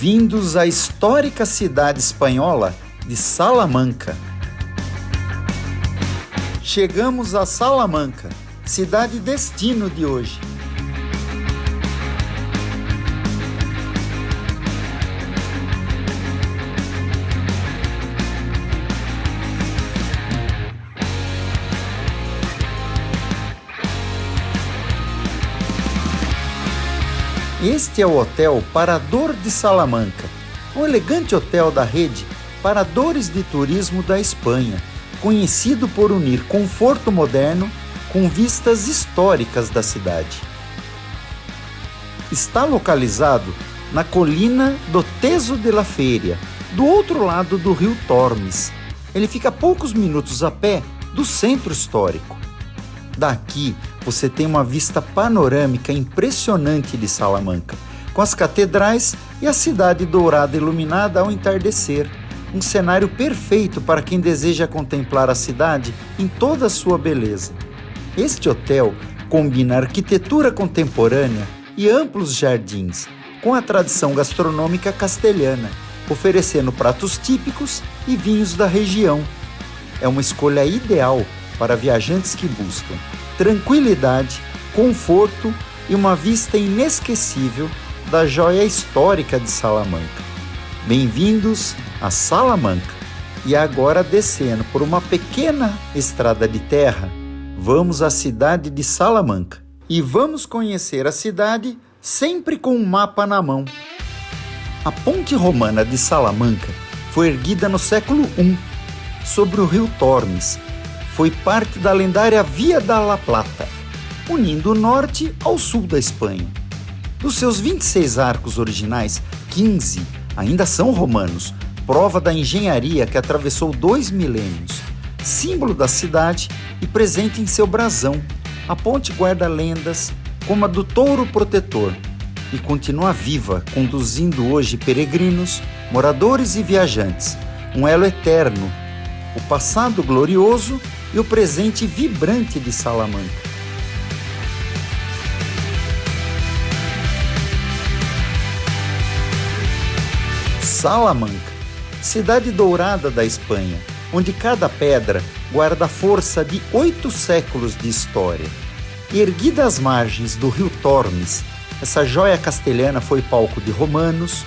Bem-vindos à histórica cidade espanhola de Salamanca. Chegamos a Salamanca, cidade destino de hoje. Este é o Hotel Parador de Salamanca, um elegante hotel da rede Paradores de Turismo da Espanha, conhecido por unir conforto moderno com vistas históricas da cidade. Está localizado na colina do Teso de la Feria, do outro lado do rio Tormes. Ele fica a poucos minutos a pé do centro histórico. Daqui você tem uma vista panorâmica impressionante de Salamanca, com as catedrais e a cidade dourada iluminada ao entardecer. Um cenário perfeito para quem deseja contemplar a cidade em toda a sua beleza. Este hotel combina arquitetura contemporânea e amplos jardins, com a tradição gastronômica castelhana, oferecendo pratos típicos e vinhos da região. É uma escolha ideal para viajantes que buscam tranquilidade, conforto e uma vista inesquecível da joia histórica de Salamanca. Bem-vindos a Salamanca. E agora, descendo por uma pequena estrada de terra, vamos à cidade de Salamanca. E vamos conhecer a cidade sempre com um mapa na mão. A ponte romana de Salamanca foi erguida no século I, sobre o rio Tormes. Foi parte da lendária Via da La Plata, unindo o norte ao sul da Espanha. Dos seus 26 arcos originais, 15 ainda são romanos, prova da engenharia que atravessou 2 milênios. Símbolo da cidade e presente em seu brasão, a ponte guarda lendas como a do touro protetor e continua viva, conduzindo hoje peregrinos, moradores e viajantes. Um elo eterno, o passado glorioso e o presente vibrante de Salamanca. Salamanca, cidade dourada da Espanha, onde cada pedra guarda a força de 8 séculos de história. Erguida às margens do rio Tormes, essa joia castelhana foi palco de romanos,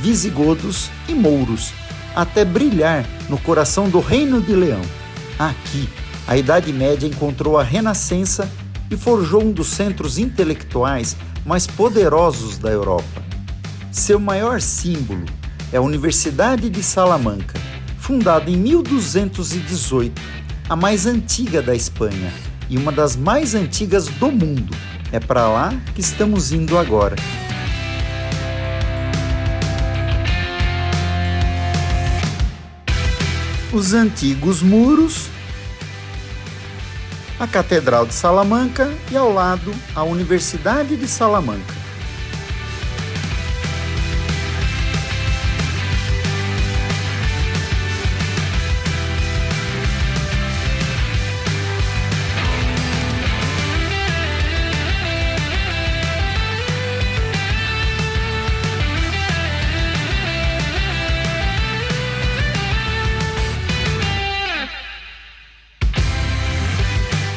visigodos e mouros, até brilhar no coração do Reino de Leão. Aqui, a Idade Média encontrou a Renascença e forjou um dos centros intelectuais mais poderosos da Europa. Seu maior símbolo é a Universidade de Salamanca, fundada em 1218, a mais antiga da Espanha e uma das mais antigas do mundo. É para lá que estamos indo agora. Os antigos muros, a Catedral de Salamanca e ao lado a Universidade de Salamanca.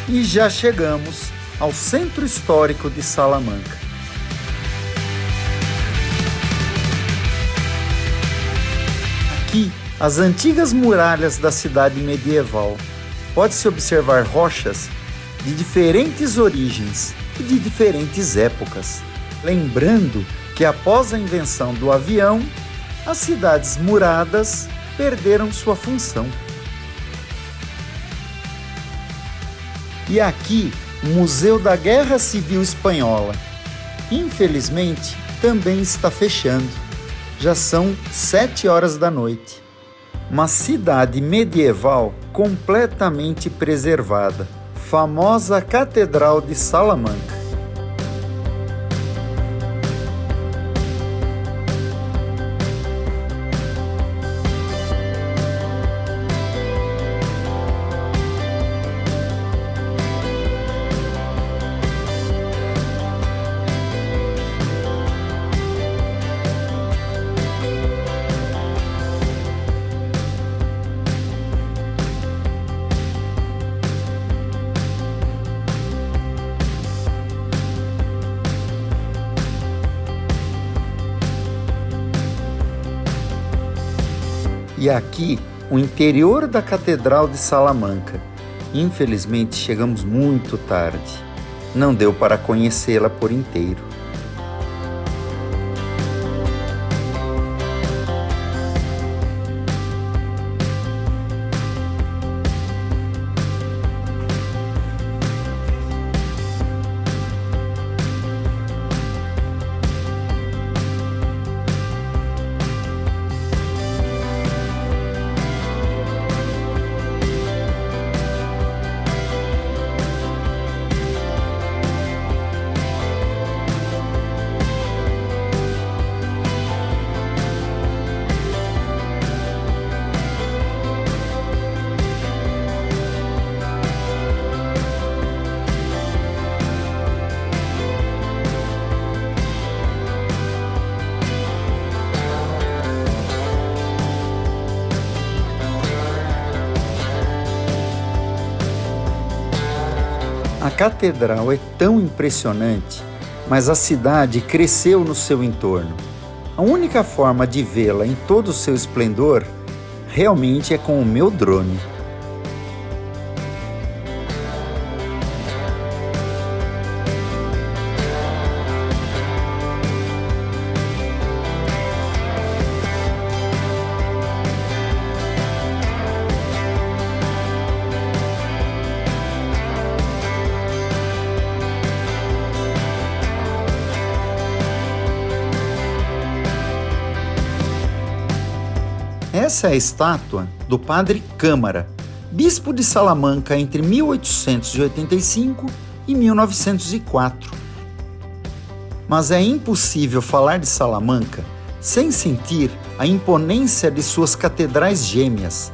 E já chegamos ao centro histórico de Salamanca. Aqui, as antigas muralhas da cidade medieval. Pode-se observar rochas de diferentes origens e de diferentes épocas. Lembrando que após a invenção do avião, as cidades muradas perderam sua função. E aqui, o Museu da Guerra Civil Espanhola. Infelizmente, também está fechando. Já são 7 horas da noite. Uma cidade medieval completamente preservada. Famosa Catedral de Salamanca. E aqui, o interior da Catedral de Salamanca. Infelizmente, chegamos muito tarde. Não deu para conhecê-la por inteiro. A catedral é tão impressionante, mas a cidade cresceu no seu entorno. A única forma de vê-la em todo o seu esplendor realmente é com o meu drone. Essa é a estátua do Padre Câmara, bispo de Salamanca entre 1885 e 1904. Mas é impossível falar de Salamanca sem sentir a imponência de suas catedrais gêmeas.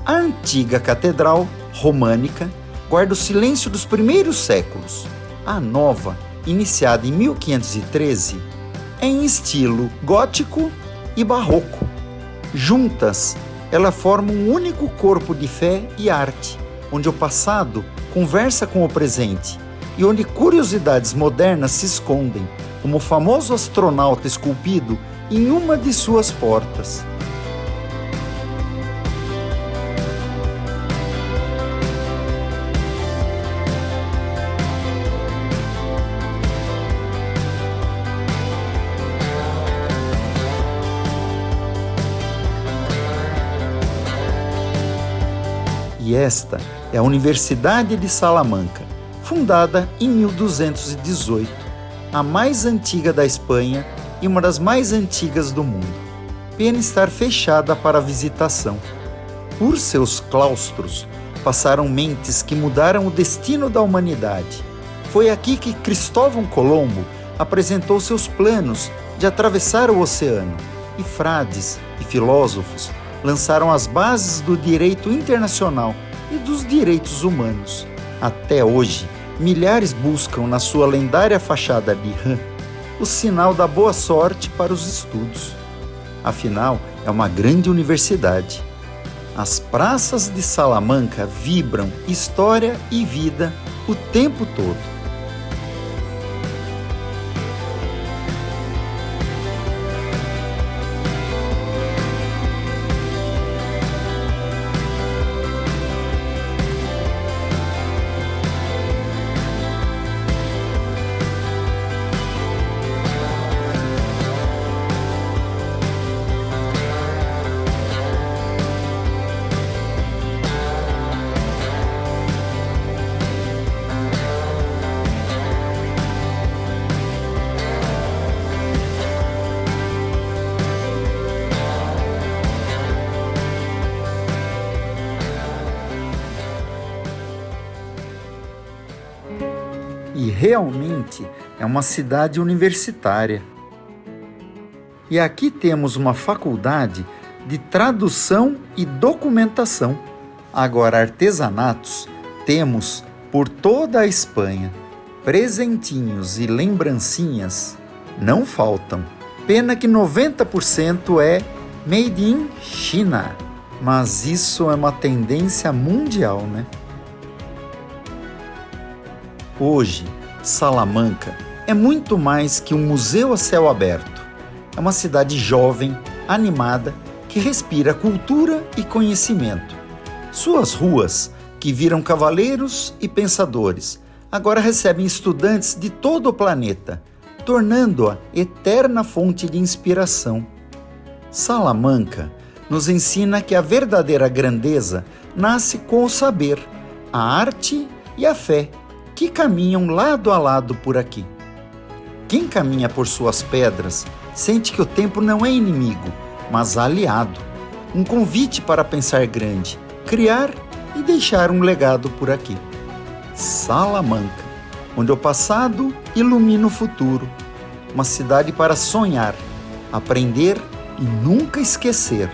A antiga catedral românica guarda o silêncio dos primeiros séculos. A nova, iniciada em 1513, é em estilo gótico e barroco. Juntas, elas formam um único corpo de fé e arte, onde o passado conversa com o presente e onde curiosidades modernas se escondem, como o famoso astronauta esculpido em uma de suas portas. E esta é a Universidade de Salamanca, fundada em 1218, a mais antiga da Espanha e uma das mais antigas do mundo. Pena estar fechada para visitação. Por seus claustros passaram mentes que mudaram o destino da humanidade. Foi aqui que Cristóvão Colombo apresentou seus planos de atravessar o oceano, e frades e filósofos lançaram as bases do direito internacional e dos direitos humanos. Até hoje, milhares buscam na sua lendária fachada de rã o sinal da boa sorte para os estudos. Afinal, é uma grande universidade. As praças de Salamanca vibram história e vida o tempo todo. E realmente é uma cidade universitária. E aqui temos uma faculdade de tradução e documentação. Agora, artesanatos temos por toda a Espanha. Presentinhos e lembrancinhas não faltam. Pena que 90% é made in China. Mas isso é uma tendência mundial, né? Hoje, Salamanca é muito mais que um museu a céu aberto. É uma cidade jovem, animada, que respira cultura e conhecimento. Suas ruas, que viram cavaleiros e pensadores, agora recebem estudantes de todo o planeta, tornando-a eterna fonte de inspiração. Salamanca nos ensina que a verdadeira grandeza nasce com o saber, a arte e a fé, que caminham lado a lado por aqui. Quem caminha por suas pedras sente que o tempo não é inimigo, mas aliado. Um convite para pensar grande, criar e deixar um legado por aqui. Salamanca, onde o passado ilumina o futuro. Uma cidade para sonhar, aprender e nunca esquecer.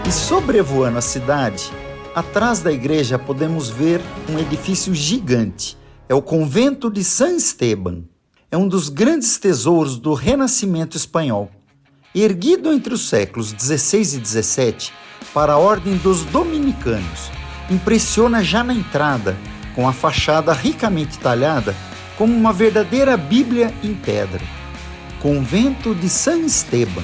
E sobrevoando a cidade, atrás da igreja podemos ver um edifício gigante. É o Convento de San Esteban. É um dos grandes tesouros do Renascimento espanhol. Erguido entre os séculos XVI e XVII para a Ordem dos Dominicanos, impressiona já na entrada, com a fachada ricamente talhada como uma verdadeira Bíblia em pedra. Convento de San Esteban.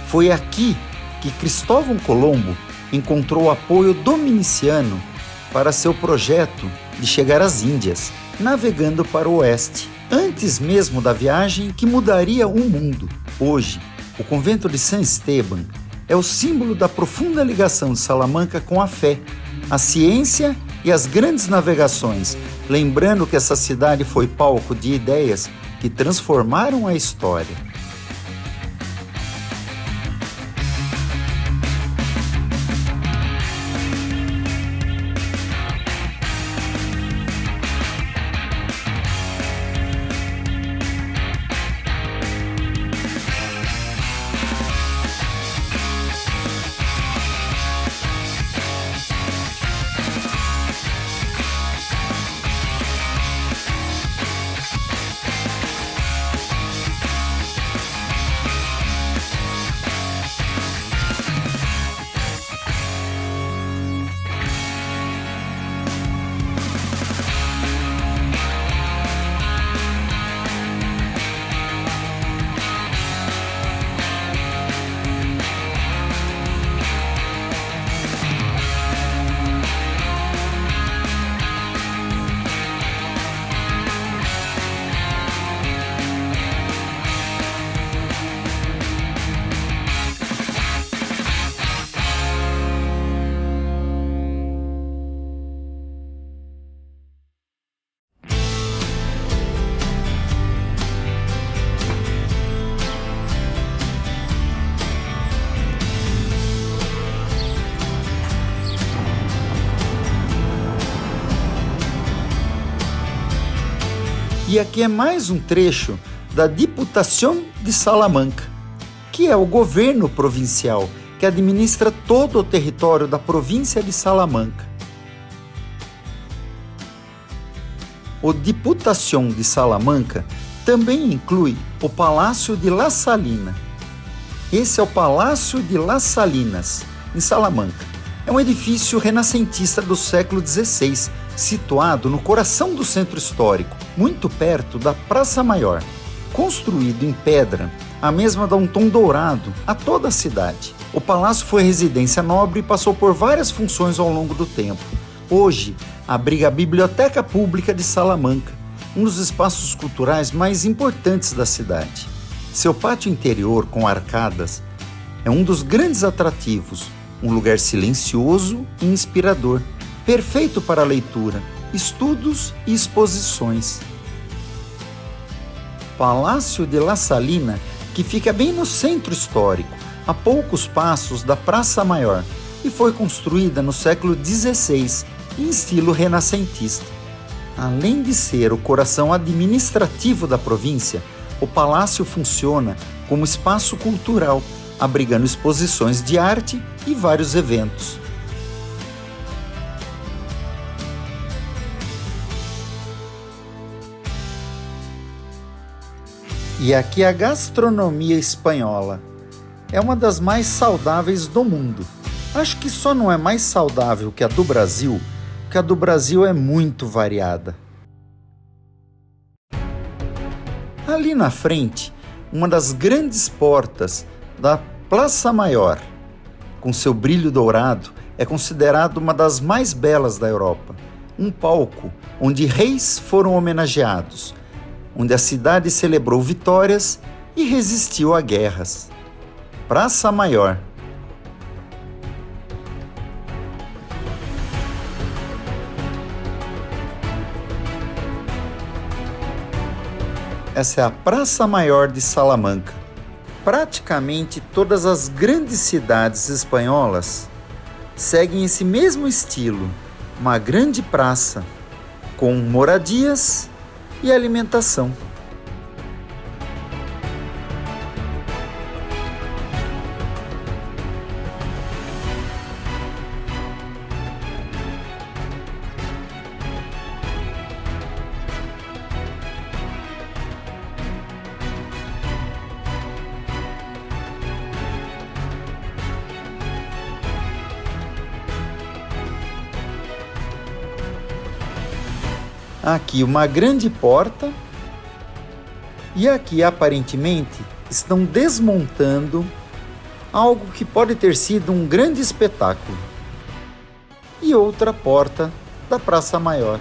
Foi aqui que Cristóvão Colombo encontrou apoio dominiciano para seu projeto de chegar às Índias, navegando para o oeste, antes mesmo da viagem que mudaria o mundo. Hoje, o Convento de San Esteban é o símbolo da profunda ligação de Salamanca com a fé, a ciência e as grandes navegações, lembrando que essa cidade foi palco de ideias que transformaram a história. E aqui é mais um trecho da Diputación de Salamanca, que é o governo provincial que administra todo o território da província de Salamanca. O Diputación de Salamanca também inclui o Palácio de La Salina. Esse é o Palácio de Las Salinas, em Salamanca. É um edifício renascentista do século XVI, situado no coração do centro histórico, muito perto da Praça Maior. Construído em pedra, a mesma dá um tom dourado a toda a cidade. O palácio foi residência nobre e passou por várias funções ao longo do tempo. Hoje, abriga a Biblioteca Pública de Salamanca, um dos espaços culturais mais importantes da cidade. Seu pátio interior, com arcadas, é um dos grandes atrativos, um lugar silencioso e inspirador, perfeito para leitura, estudos e exposições. Palácio de La Salina, que fica bem no centro histórico, a poucos passos da Praça Maior, e foi construída no século XVI, em estilo renascentista. Além de ser o coração administrativo da província, o palácio funciona como espaço cultural, abrigando exposições de arte e vários eventos. E aqui a gastronomia espanhola é uma das mais saudáveis do mundo. Acho que só não é mais saudável que a do Brasil, porque a do Brasil é muito variada. Ali na frente, uma das grandes portas da Praça Maior, com seu brilho dourado, é considerado uma das mais belas da Europa. Um palco onde reis foram homenageados, onde a cidade celebrou vitórias e resistiu a guerras. Praça Maior. Essa é a Praça Maior de Salamanca. Praticamente todas as grandes cidades espanholas seguem esse mesmo estilo, uma grande praça com moradias e alimentação. Aqui uma grande porta e aqui aparentemente estão desmontando algo que pode ter sido um grande espetáculo. E outra porta da Praça Maior.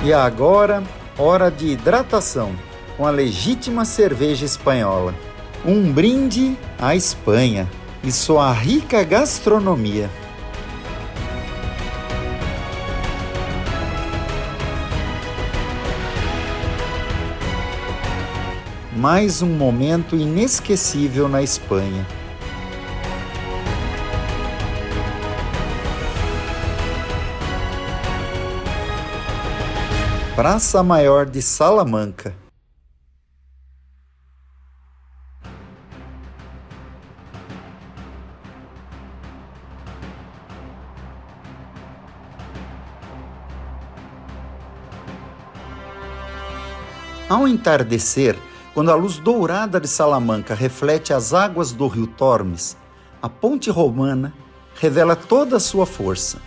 E agora, hora de hidratação com a legítima cerveja espanhola. Um brinde à Espanha e sua rica gastronomia. Mais um momento inesquecível na Espanha. Praça Maior de Salamanca. Ao entardecer, quando a luz dourada de Salamanca reflete as águas do rio Tormes, a ponte romana revela toda a sua força.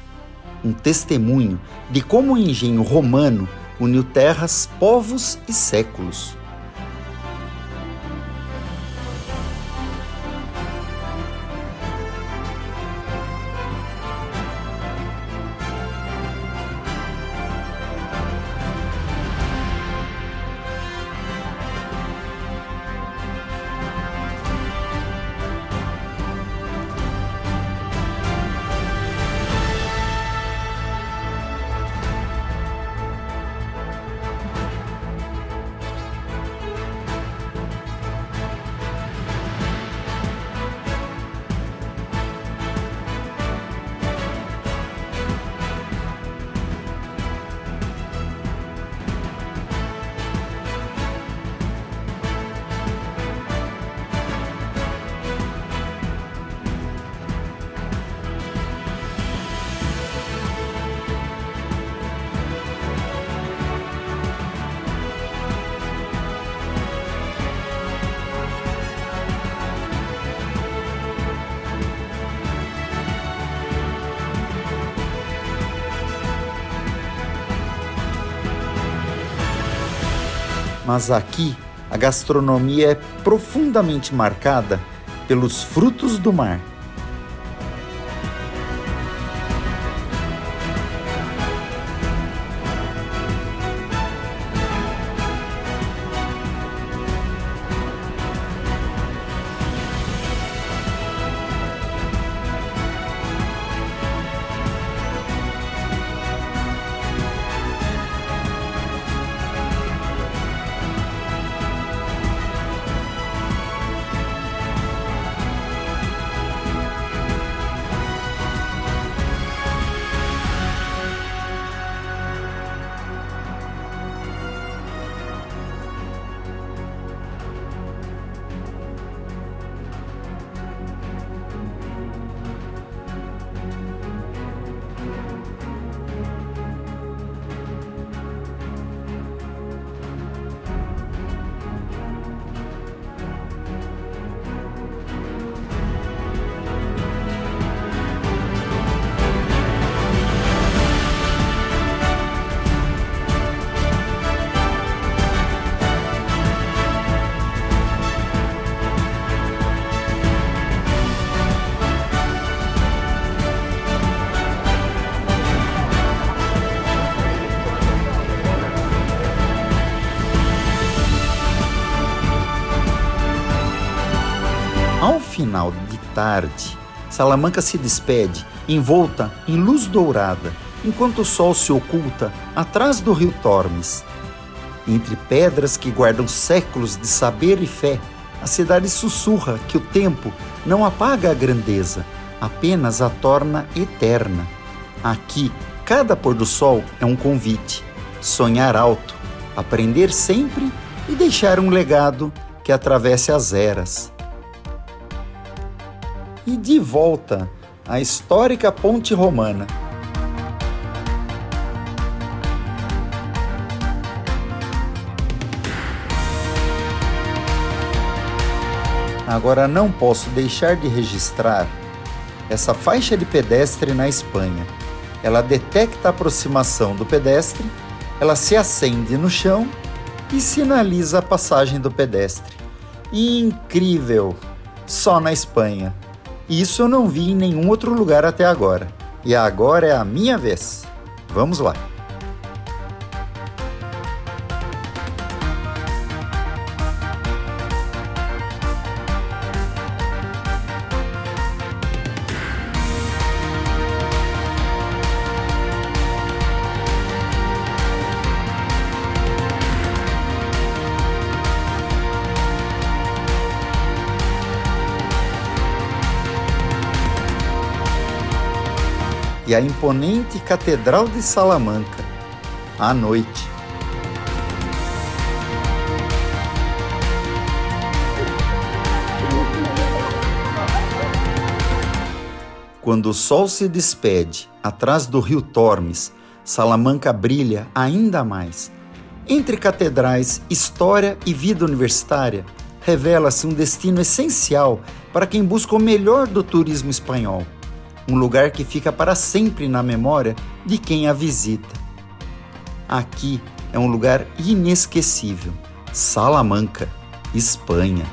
Um testemunho de como o engenho romano uniu terras, povos e séculos. Mas aqui a gastronomia é profundamente marcada pelos frutos do mar. final de tarde, Salamanca se despede, envolta em luz dourada, enquanto o sol se oculta atrás do rio Tormes. Entre pedras que guardam séculos de saber e fé, a cidade sussurra que o tempo não apaga a grandeza, apenas a torna eterna. Aqui, cada pôr do sol é um convite. Sonhar alto, aprender sempre e deixar um legado que atravesse as eras. E de volta à histórica Ponte Romana. Agora não posso deixar de registrar essa faixa de pedestre na Espanha. Ela detecta a aproximação do pedestre, ela se acende no chão e sinaliza a passagem do pedestre. Incrível! Só na Espanha. Isso eu não vi em nenhum outro lugar até agora. E agora é a minha vez. Vamos lá! E a imponente Catedral de Salamanca, à noite. Quando o sol se despede atrás do rio Tormes, Salamanca brilha ainda mais. Entre catedrais, história e vida universitária, revela-se um destino essencial para quem busca o melhor do turismo espanhol. Um lugar que fica para sempre na memória de quem a visita. Aqui é um lugar inesquecível. Salamanca, Espanha.